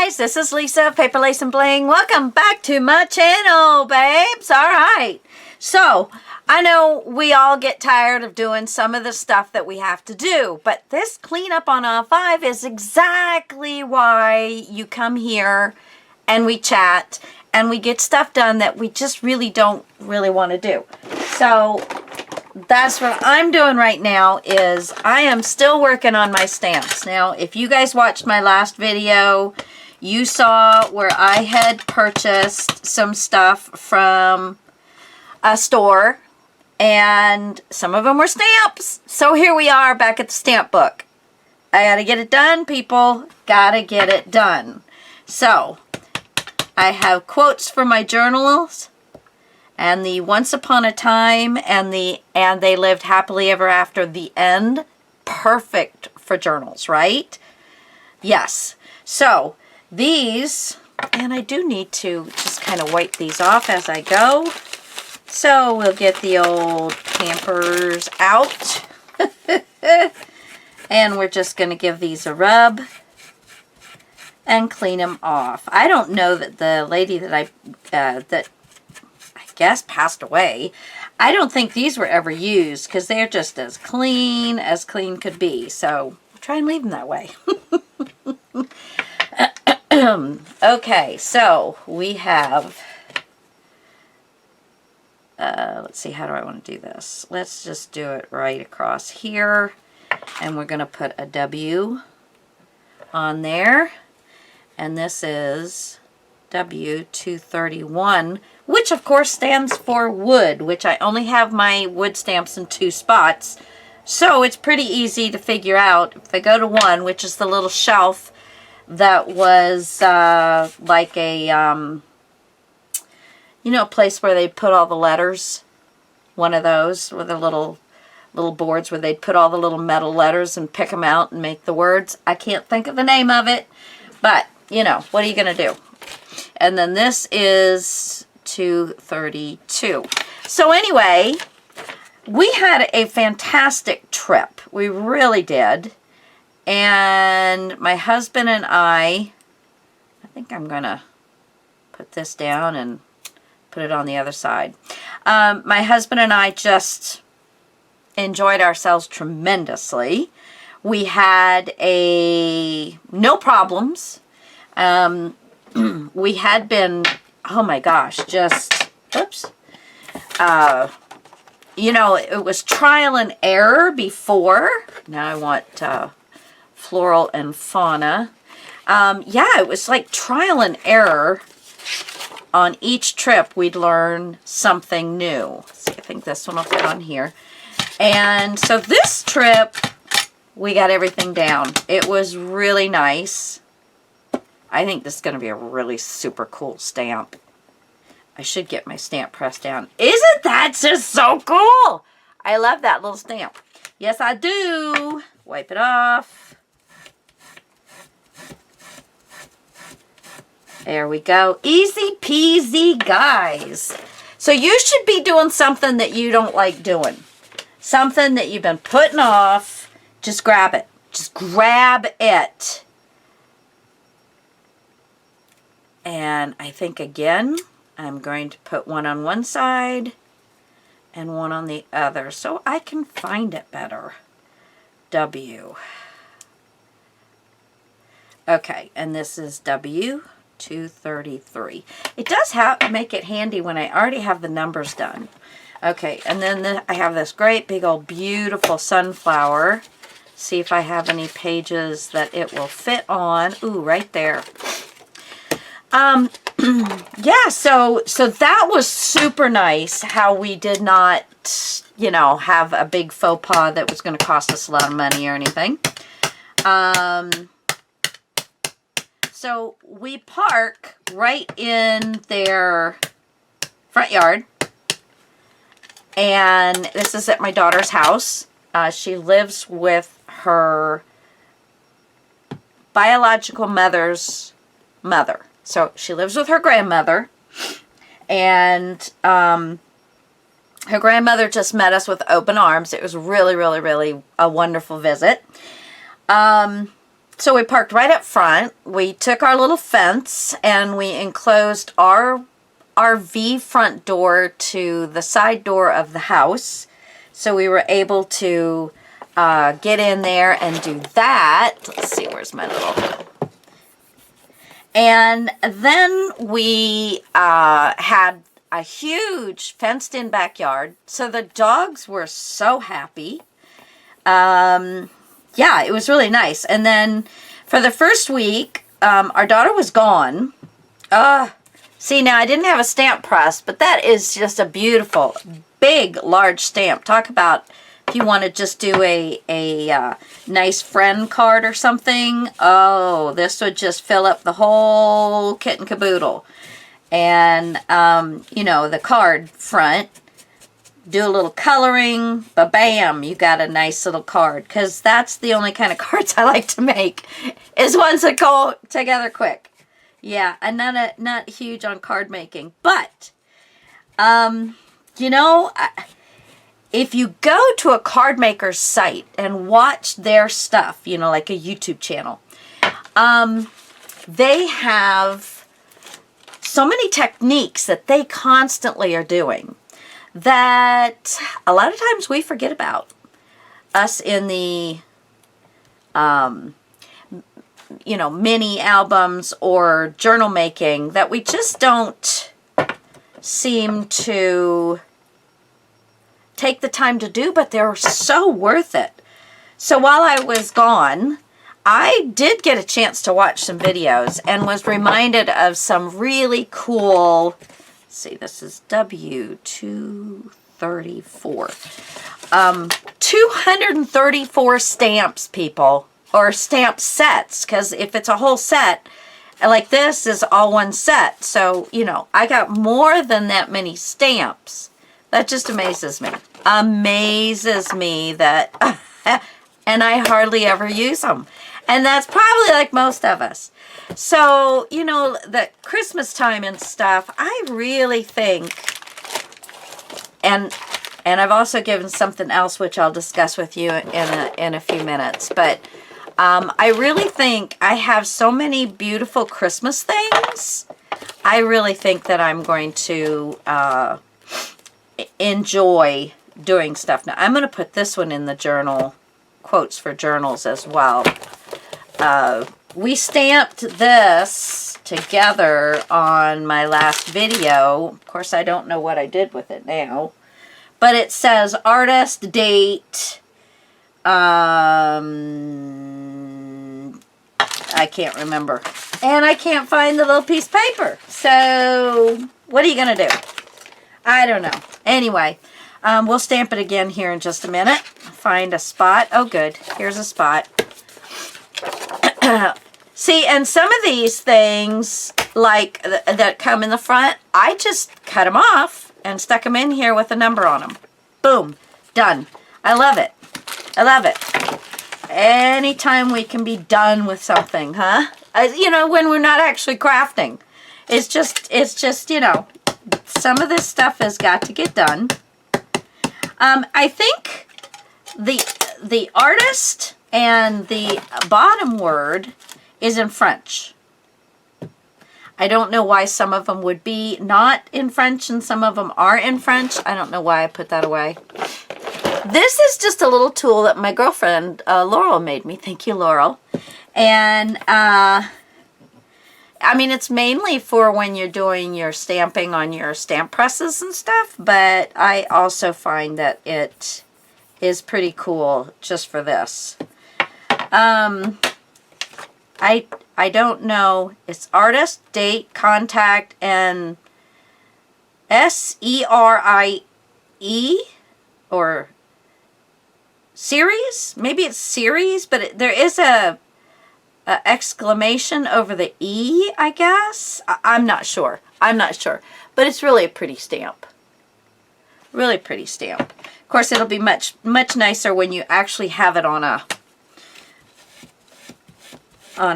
guys, this is Lisa of Paper Lace and Bling. Welcome back to my channel, babes. All right, so I know we all get tired of doing some of the stuff that we have to do, but this cleanup on aisle 5 is exactly why you come here and we chat and we get stuff done that we just really don't want to do. So that's what I'm doing right now. Is I am still working on my stamps. Now, if you guys watched my last video, you saw where I had purchased some stuff from a store, and some of them were stamps. So here we are back at the stamp book. I gotta get it done, people. Gotta get it done. So I have quotes for my journals, and the Once Upon a Time and the And They Lived Happily Ever After, the end. Perfect for journals, right? Yes. So these, and I do need to just kind of wipe these off as I go. So we'll get the old Pampers out. And we're just going to give these a rub and clean them off. I don't know that the lady that I guess passed away, I don't think these were ever used, because they're just as clean could be. So I'll try and leave them that way. Okay, so we have, let's see, how do I want to do this? Let's just do it right across here, and we're going to put a W on there, and this is W231, which of course stands for wood, which I only have my wood stamps in 2 spots. So it's pretty easy to figure out. If I go to 1, which is the little shelf that was like a, you know, a place where they put all the letters. One of those with the little boards where they'd put all the little metal letters and pick them out and make the words. I can't think of the name of it, but you know, what are you going to do? And then this is 232. So anyway, we had a fantastic trip. We really did. And my husband and I think I'm going to put this down and put it on the other side. My husband and I just enjoyed ourselves tremendously. We had no problems. We had been, oh my gosh, just, oops, you know, it was trial and error before. Now I want floral and fauna. Yeah, it was like trial and error. On each trip, we'd learn something new. See, I think this one will fit on here. And so this trip, we got everything down. It was really nice. I think this is going to be a really super cool stamp. I should get my stamp press down. Isn't that just so cool? I love that little stamp. Yes, I do. Wipe it off. There we go. Easy peasy, guys. So you should be doing something that you don't like doing. Something that you've been putting off. Just grab it. Just grab it. And I think, again, I'm going to put one on one side and one on the other so I can find it better. W. Okay, and this is W233. It does make it handy when I already have the numbers done. Okay, and then I have this great big old beautiful sunflower. See if I have any pages that it will fit on. Ooh, right there. Yeah, so that was super nice how we did not, you know, have a big faux pas that was going to cost us a lot of money or anything. So we park right in their front yard, and this is at my daughter's house. She lives with her biological mother's mother. So she lives with her grandmother, and her grandmother just met us with open arms. It was really, really, really a wonderful visit. So we parked right up front. We took our little fence and we enclosed our RV front door to the side door of the house. So we were able to get in there and do that. Let's see, where's my little... And then we had a huge fenced-in backyard. So the dogs were so happy. Yeah, it was really nice. And then for the first week, our daughter was gone. See, now I didn't have a stamp press, but that is just a beautiful, big, large stamp. Talk about if you want to just do a nice friend card or something. Oh, this would just fill up the whole kit and caboodle. And, you know, the card front, do a little coloring, ba-bam, you got a nice little card. Because that's the only kind of cards I like to make, is ones that go together quick. Yeah, and not huge on card making. But, you know, if you go to a card maker's site and watch their stuff, you know, like a YouTube channel, they have so many techniques that they constantly are doing that a lot of times we forget about. Us in the, you know, mini albums or journal making, that we just don't seem to take the time to do, but they're so worth it. So while I was gone, I did get a chance to watch some videos and was reminded of some really cool... See, this is W234. 234 stamps, people, or stamp sets, because if it's a whole set, like this is all one set. So, you know, I got more than that many stamps. That just amazes me. Amazes me that, and I hardly ever use them. And that's probably like most of us. So, you know, the Christmas time and stuff, I really think, and I've also given something else which I'll discuss with you in a few minutes, but I really think I have so many beautiful Christmas things. I really think that I'm going to enjoy doing stuff. Now, I'm going to put this one in the journal, quotes for journals as well. We stamped this together on my last video. Of course, I don't know what I did with it now. But it says artist, date, I can't remember. And I can't find the little piece of paper. So, what are you going to do? I don't know. Anyway, we'll stamp it again here in just a minute. Find a spot. Oh, good. Here's a spot. See, and some of these things, like that come in the front, I just cut them off and stuck them in here with a number on them. Boom. Done. I love it. I love it. Anytime we can be done with something, huh? You know, when we're not actually crafting. It's just, you know, some of this stuff has got to get done. I think the artist and the bottom word is in French. I don't know why some of them would be not in French and some of them are in French. I don't know why I put that away. This is just a little tool that my girlfriend, Laurel, made me. Thank you, Laurel. And, I mean, it's mainly for when you're doing your stamping on your stamp presses and stuff, but I also find that it is pretty cool just for this. I don't know. It's artist, date, contact, and SERIE or series. Maybe it's series, but there is a exclamation over the E, I guess. I'm not sure. I'm not sure. But it's really a pretty stamp. Really pretty stamp. Of course, it'll be much nicer when you actually have it on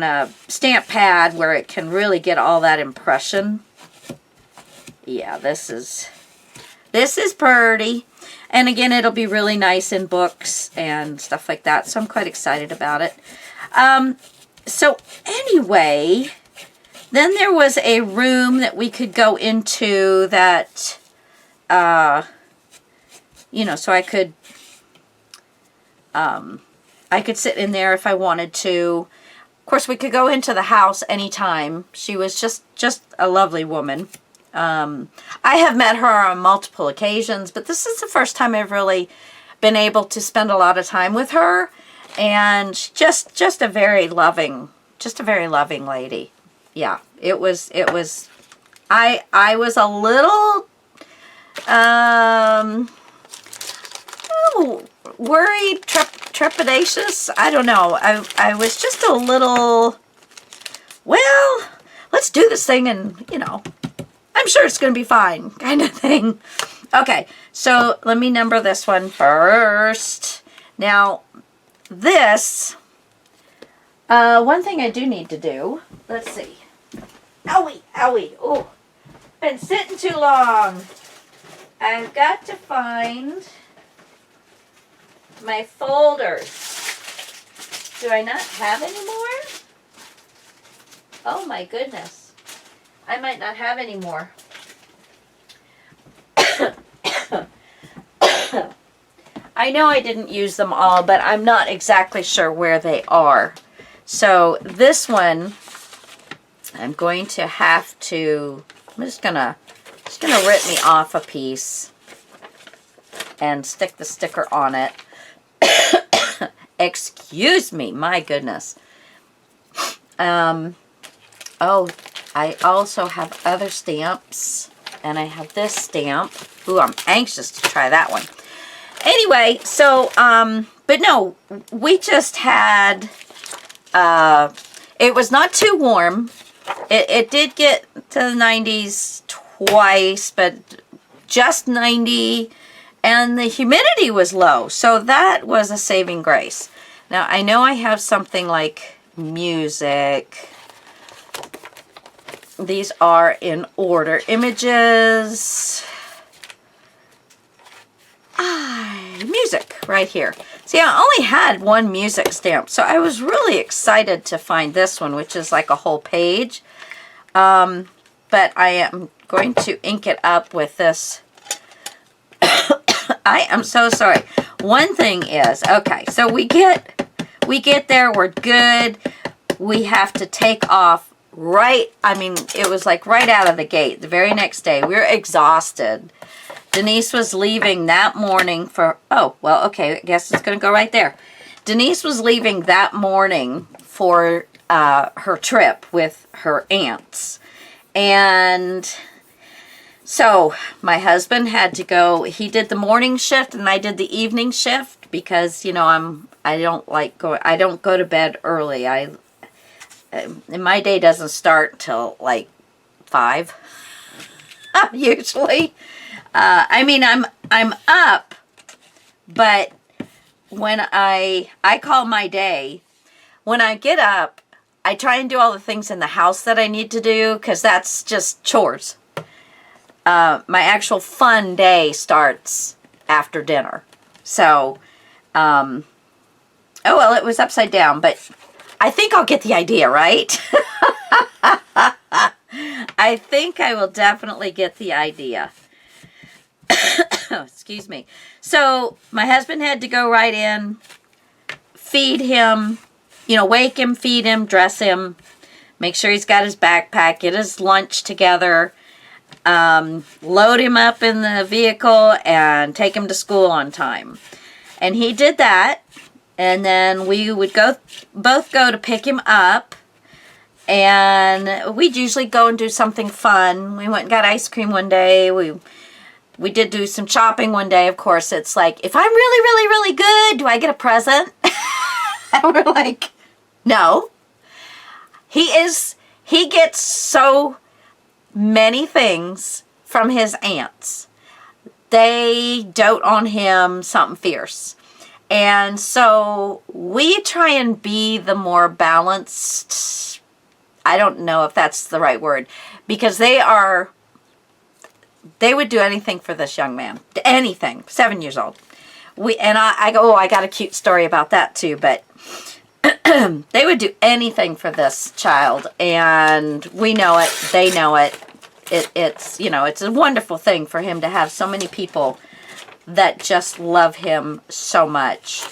a stamp pad where it can really get all that impression. Yeah, this is pretty. And again, it'll be really nice in books and stuff like that. So I'm quite excited about it. So anyway, then there was a room that we could go into that, you know, so I could sit in there if I wanted to. Of course, we could go into the house anytime. She was just a lovely woman. I have met her on multiple occasions, but this is the first time I've really been able to spend a lot of time with her. And just a very loving lady. Yeah, it was, I was a little, worried, trepidatious. I don't know. I was just a little, well, let's do this thing and, you know, I'm sure it's going to be fine kind of thing. Okay, so let me number this one first. Now, this, one thing I do need to do, let's see. Owie, owie, oh, been sitting too long. I've got to find my folders. Do I not have any more? Oh my goodness. I might not have any more. I know I didn't use them all, but I'm not exactly sure where they are. So this one, I'm going to have to, I'm just gonna rip me off a piece and stick the sticker on it. Excuse me, my goodness. Oh, I also have other stamps, and I have this stamp. Ooh, I'm anxious to try that one. Anyway, so, but no, we just had, it was not too warm. It did get to the 90s twice, but just 90, and the humidity was low, so that was a saving grace. Now, I know I have something like music. These are in order. Images. Music right here. See, I only had one music stamp, so I was really excited to find this one, which is like a whole page. But I am going to ink it up with this. I am so sorry. One thing is, okay, so we get there, we're good. We have to take off right, I mean, it was like right out of the gate, the very next day. We were exhausted. Denise was leaving that morning for, oh, well, okay, I guess it's going to go right there. Denise was leaving that morning for her trip with her aunts. And so my husband had to go, he did the morning shift and I did the evening shift because, you know, I don't go to bed early. And my day doesn't start till like 5 usually. I mean, I'm up, but when I call my day, when I get up, I try and do all the things in the house that I need to do, because that's just chores. My actual fun day starts after dinner. So, oh well, it was upside down, but I think I'll get the idea, right? I think I will definitely get the idea. Excuse me. So my husband had to go right in, feed him, you know, wake him, feed him, dress him, make sure he's got his backpack, get his lunch together, load him up in the vehicle, and take him to school on time. And he did that, and then we would both go to pick him up, and we'd usually go and do something fun. We went and got ice cream one day. We did do some shopping one day. Of course, it's like, if I'm really, really, really good, do I get a present? And we're like, no. He gets so many things from his aunts. They dote on him something fierce. And so we try and be the more balanced, I don't know if that's the right word, because they would do anything for this young man. Anything. 7 years old. I go, oh, I got a cute story about that too, but They would do anything for this child, and we know it. They know it. It's, you know, it's a wonderful thing for him to have so many people that just love him so much.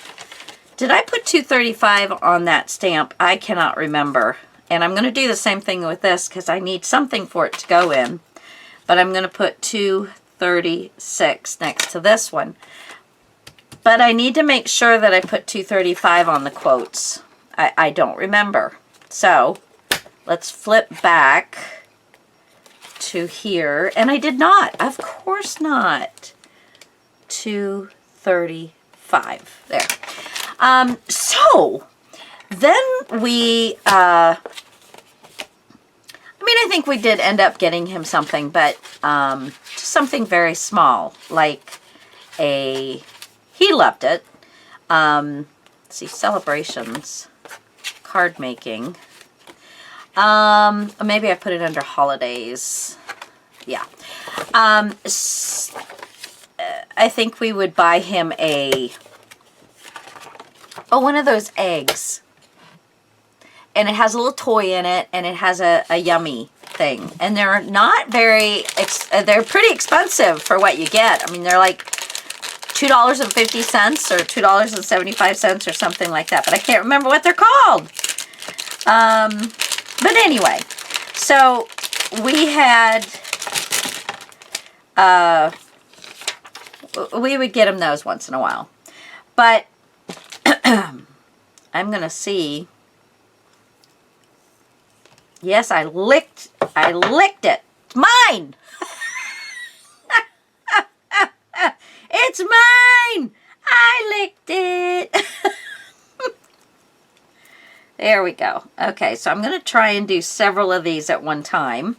Did I put 235 on that stamp? I cannot remember. And I'm going to do the same thing with this because I need something for it to go in. But I'm going to put 236 next to this one. But I need to make sure that I put 235 on the quotes. I don't remember. So let's flip back to here. And I did not. Of course not. 235. There. So then we, I think we did end up getting him something, but just something very small, like he loved it. Let's see, celebrations, card making. Maybe I put it under holidays. Yeah. I think we would buy him one of those eggs. And it has a little toy in it, and it has a yummy thing. And they're not very, they're pretty expensive for what you get. I mean, they're like $2.50 or $2.75 or something like that. But I can't remember what they're called. But anyway, so we had, we would get him those once in a while. But I'm going to see. Yes, I licked it. It's mine. It's mine. I licked it. There we go. Okay, so I'm going to try and do several of these at one time.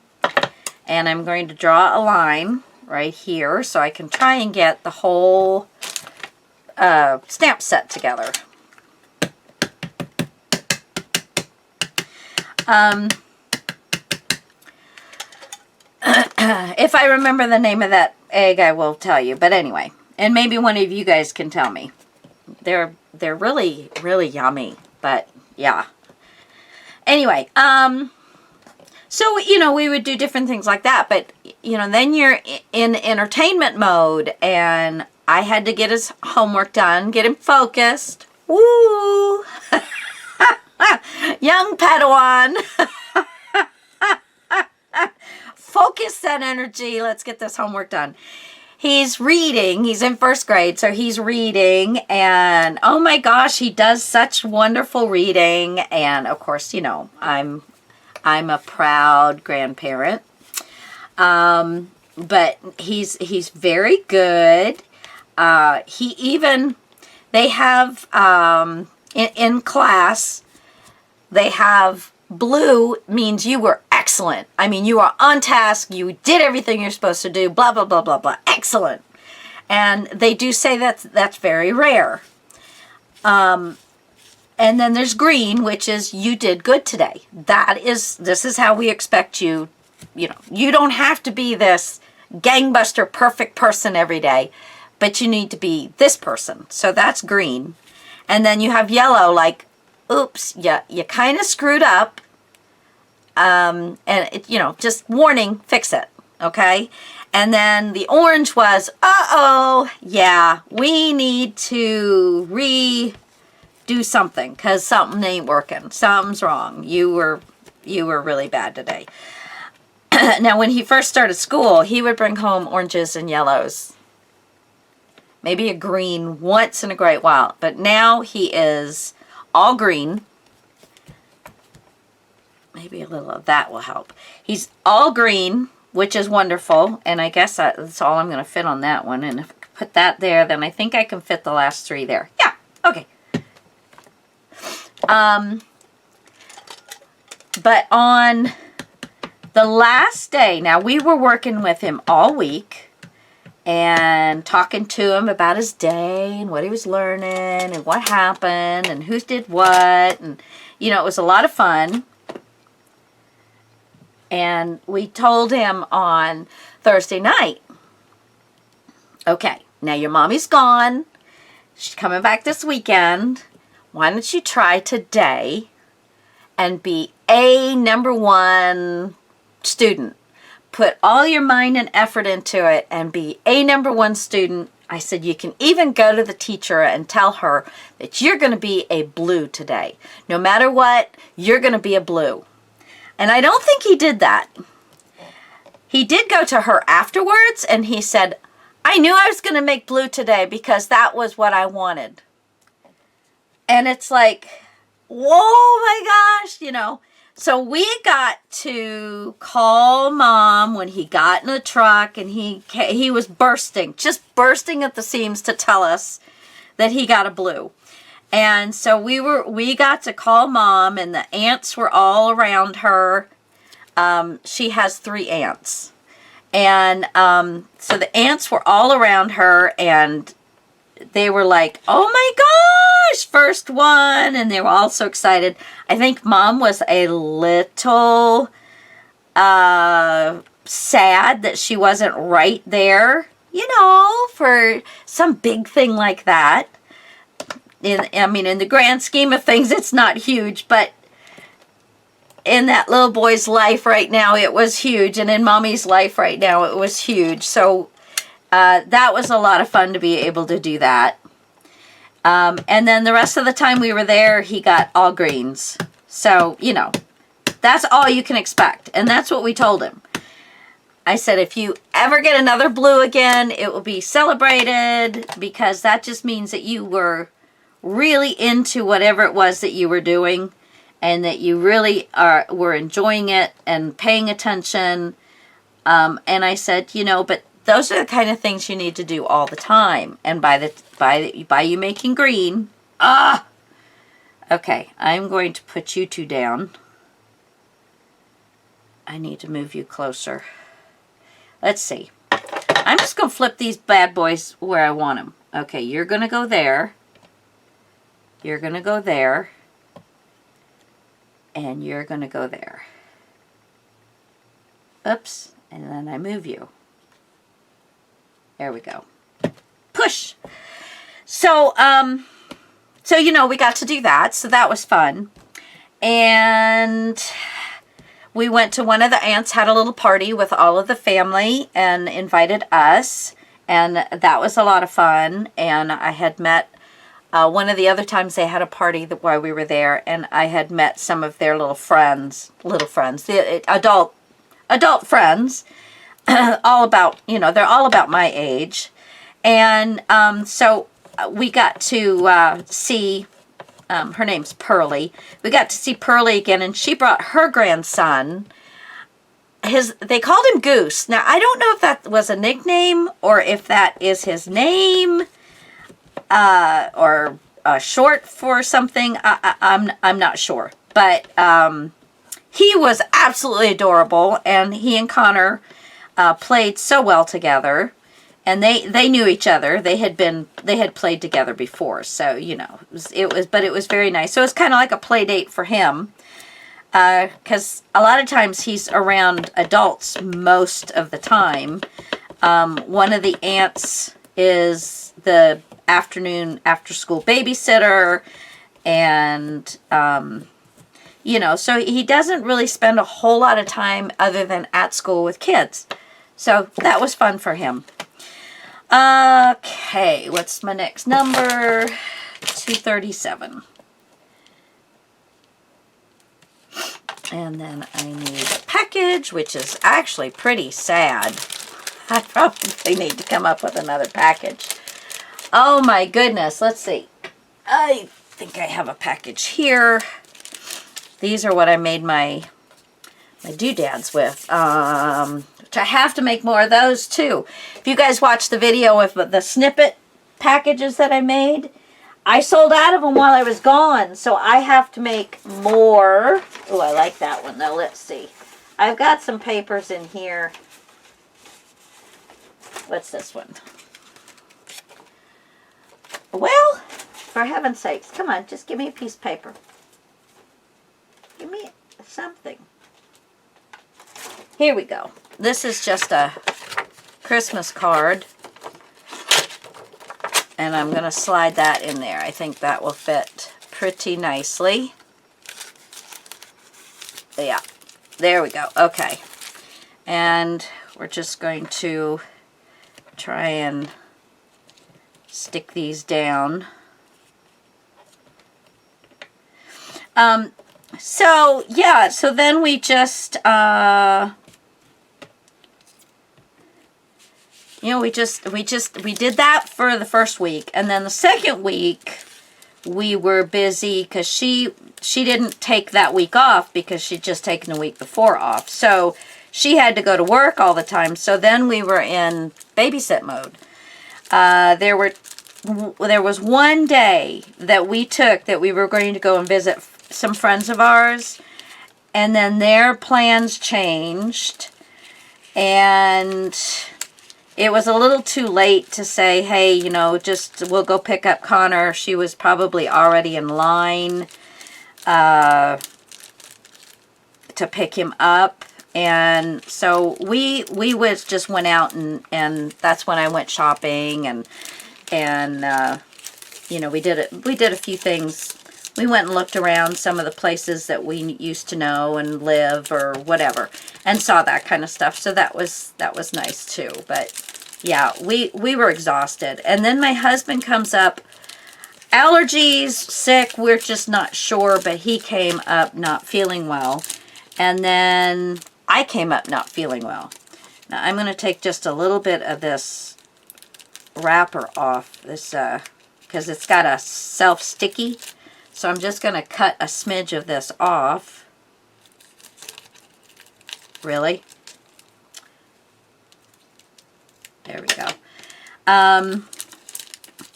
And I'm going to draw a line right here so I can try and get the whole stamp set together. If I remember the name of that egg, I will tell you. But anyway, and maybe one of you guys can tell me. They're really, really yummy. But yeah. Anyway, so, you know, we would do different things like that. But, you know, then you're in entertainment mode. And I had to get his homework done, get him focused. Woo! Young Padawan. Focus that energy. Let's get this homework done. He's reading. He's in first grade, so he's reading. And oh my gosh, he does such wonderful reading. And of course, you know, I'm a proud grandparent. But he's very good. They have in class. They have blue means you were excellent. I mean, you are on task. You did everything you're supposed to do. Blah, blah, blah, blah, blah. Excellent. And they do say that's very rare. And then there's green, which is you did good today. This is how we expect you. You know, you don't have to be this gangbuster perfect person every day, but you need to be this person. So that's green. And then you have yellow, like, oops, you kind of screwed up. And, you know, just warning, fix it, okay? And then the orange was, uh-oh, yeah, we need to redo something because something ain't working. Something's wrong. You were really bad today. Now, when he first started school, he would bring home oranges and yellows. Maybe a green once in a great while. But now he is all green. Maybe a little of that will help. He's all green, which is wonderful. And I guess that's all I'm going to fit on that one. And if I put that there, then I think I can fit the last three there. Yeah, okay. But on the last day, now we were working with him all week. And talking to him about his day and what he was learning and what happened and who did what. And, you know, it was a lot of fun. And we told him on Thursday night, okay, now your mommy's gone. She's coming back this weekend. why don't you try today and be a #1 student? Put all your mind and effort into it and be a #1 student. I said, you can even go to the teacher and tell her that you're going to be a blue today. No matter what, you're going to be a blue. And I don't think he did that. He did go to her afterwards and he said, I knew I was going to make blue today because that was what I wanted. And it's like, whoa, my gosh, you know. So we got to call Mom when he got in the truck, and he was bursting, just bursting at the seams to tell us that he got a blue. And so we got to call Mom, and the aunts were all around her. She has 3 aunts. And so the aunts were all around her, and they were like, oh my gosh, first one. And they were all so excited. I think Mom was a little sad that she wasn't right there, you know, for some big thing like that. In the grand scheme of things, it's not huge, but in that little boy's life right now, it was huge. And in Mommy's life right now, it was huge. So that was a lot of fun to be able to do that. And then the rest of the time we were there, he got all greens. So, you know, that's all you can expect. And that's what we told him. I said, if you ever get another blue again, it will be celebrated, because that just means that you were really into whatever it was that you were doing, and that you really were enjoying it and paying attention. And I said, you know, but those are the kind of things you need to do all the time. And by you making green, okay, I'm going to put you 2 down. I need to move you closer. Let's see. I'm just going to flip these bad boys where I want them. Okay, you're going to go there. You're going to go there. And you're going to go there. Oops. And then I move you. There we go. Push. So, you know, we got to do that. So that was fun. And we went to one of the aunts, had a little party with all of the family and invited us. And that was a lot of fun. And I had met, one of the other times they had a party while we were there. And I had met some of their little friends, the adult friends. All about, you know, they're all about my age. And so we got to see, her name's Pearlie. We got to see Pearlie again, and she brought her grandson. They called him Goose. Now, I don't know if that was a nickname or if that is his name or short for something. I'm not sure. But he was absolutely adorable, and he and Connor played so well together, and they knew each other. They had played together before, so you know it was very nice. So it was kind of like a play date for him, because a lot of times he's around adults most of the time. One of the aunts is the after school babysitter, and you know, so he doesn't really spend a whole lot of time other than at school with kids. So that was fun for him. Okay, what's my next number? 237. And then I need a package, which is actually pretty sad. I probably need to come up with another package. Oh my goodness, let's see. I think I have a package here. These are what I made my doodads with. Which I have to make more of those too. If you guys watched the video of the snippet packages that I made, I sold out of them while I was gone. So I have to make more. Oh, I like that one though. Let's see. I've got some papers in here. What's this one? Well, for heaven's sakes, come on, just give me a piece of paper. Give me something. Here we go. This is just a Christmas card. And I'm going to slide that in there. I think that will fit pretty nicely. Yeah, there we go. Okay. And we're just going to try and stick these down. So yeah, so then we just, you know, we did that for the first week. And then the second week, we were busy because she didn't take that week off because she'd just taken the week before off. So she had to go to work all the time. So then we were in babysit mode. There was one day that we took that we were going to go and visit some friends of ours, and then their plans changed, and it was a little too late to say, hey, you know, just we'll go pick up Connor. She was probably already in line to pick him up. And so we just went out, and that's when I went shopping, and you know, we did a few things. We went and looked around some of the places that we used to know and live or whatever, and saw that kind of stuff. So that was nice too. But yeah, we were exhausted. And then my husband comes up, allergies, sick, we're just not sure, but he came up not feeling well. And then I came up not feeling well. Now I'm going to take just a little bit of this wrapper off this, because it's got a self-sticky. So I'm just going to cut a smidge of this off. Really? There we go.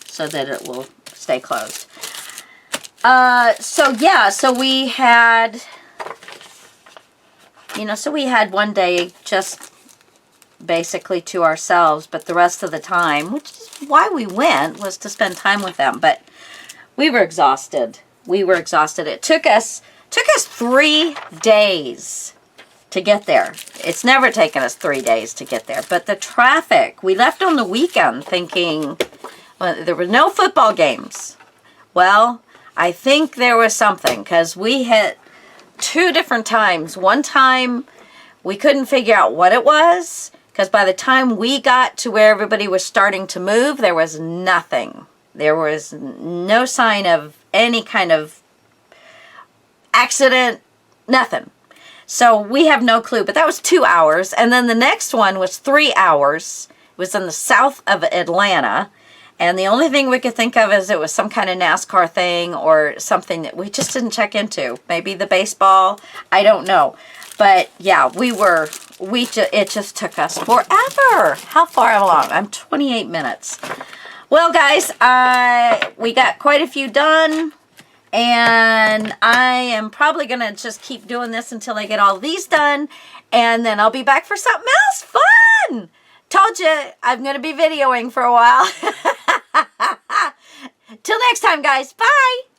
So that it will stay closed. So yeah, so we had, you know, so we had one day just basically to ourselves, but the rest of the time, which is why we went, was to spend time with them. But we were exhausted. We were exhausted. It took us 3 days to get there. It's never taken us 3 days to get there. But the traffic, we left on the weekend thinking, well, there were no football games. Well, I think there was something, because we hit 2 different times. One time we couldn't figure out what it was, because by the time we got to where everybody was starting to move, there was nothing. There was no sign of any kind of accident, nothing. So we have no clue, but that was 2 hours. And then the next one was 3 hours. It was in the south of Atlanta. And the only thing we could think of is it was some kind of NASCAR thing or something that we just didn't check into. Maybe the baseball, I don't know. But yeah, it just took us forever. How far along? I'm 28 minutes. Well, guys, we got quite a few done, and I am probably going to just keep doing this until I get all these done, and then I'll be back for something else fun. Told you I'm going to be videoing for a while. Till next time, guys. Bye.